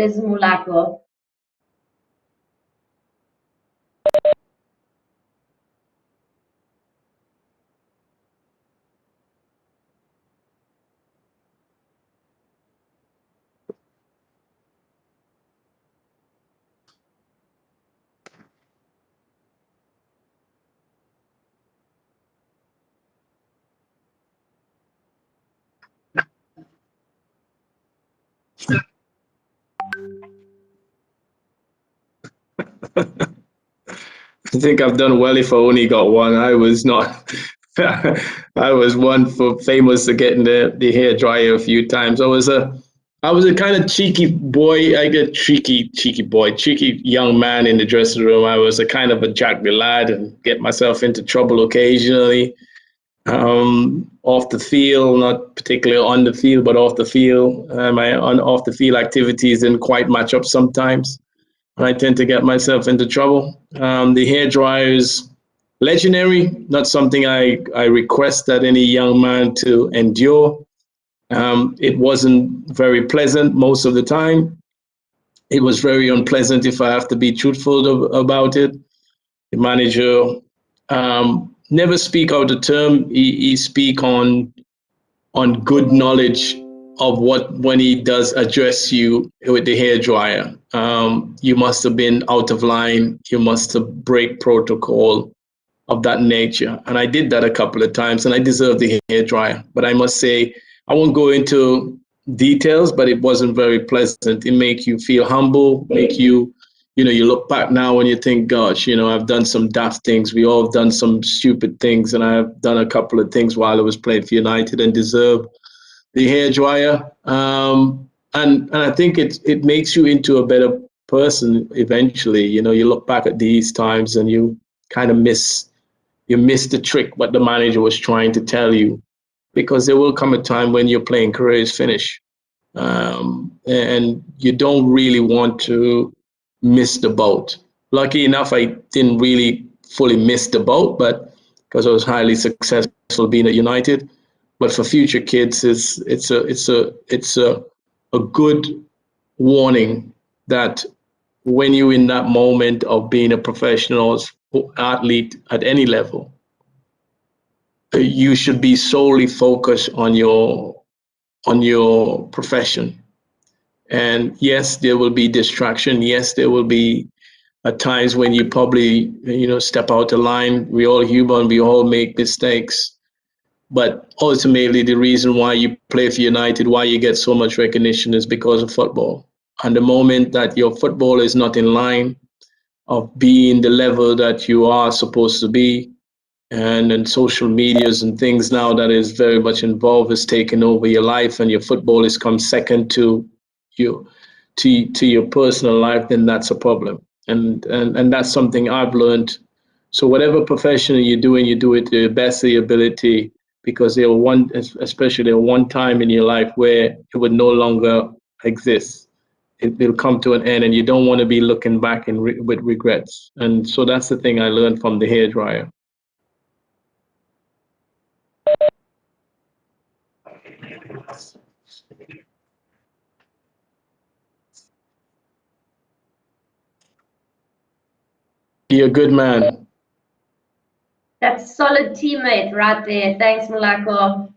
is Mulako. I think I've done well if I only got one. I was not. I was one for famous for getting the hair dryer a few times. I was a kind of cheeky boy. I get cheeky boy, cheeky young man in the dressing room. I was a kind of a Jack the Lad and get myself into trouble occasionally. Off the field, not particularly on the field, but off the field. My off the field activities didn't quite match up sometimes. I tend to get myself into trouble. The hair dryer is legendary, not something I request that any young man to endure. It wasn't very pleasant most of the time. It was very unpleasant if I have to be truthful about it. The manager never speak out the term. He speak on good knowledge of what when he does address you with the hair dryer. You must have been out of line. You must have break protocol of that nature. And I did that a couple of times and I deserve the hair dryer. But I must say, I won't go into details, but it wasn't very pleasant. It make you feel humble, make you, you look back now and you think, gosh, I've done some daft things. We all have done some stupid things. And I've done a couple of things while I was playing for United and deserve the hair dryer. And I think it makes you into a better person eventually. You look back at these times and you kind of miss the trick what the manager was trying to tell you, because there will come a time when your playing career is finished. And you don't really want to miss the boat. Lucky enough, I didn't really fully miss the boat, but because I was highly successful being at United. But for future kids, it's a good warning that when you're in that moment of being a professional athlete at any level, you should be solely focused on your profession. And yes, there will be distraction. Yes, there will be at times when you probably step out of line. We all human. We all make mistakes. But ultimately, the reason why you play for United, why you get so much recognition is because of football. And the moment that your football is not in line of being the level that you are supposed to be, and then social medias and things now that is very much involved is taking over your life, and your football has come second to you, to your personal life, then that's a problem. And that's something I've learned. So whatever profession you're doing, you do it to the best of your ability, because there will one time in your life where it would no longer exist. It'll come to an end, and you don't want to be looking back with regrets. And so that's the thing I learned from the hairdryer. You're a good man. That's solid teammate right there. Thanks, Mulako.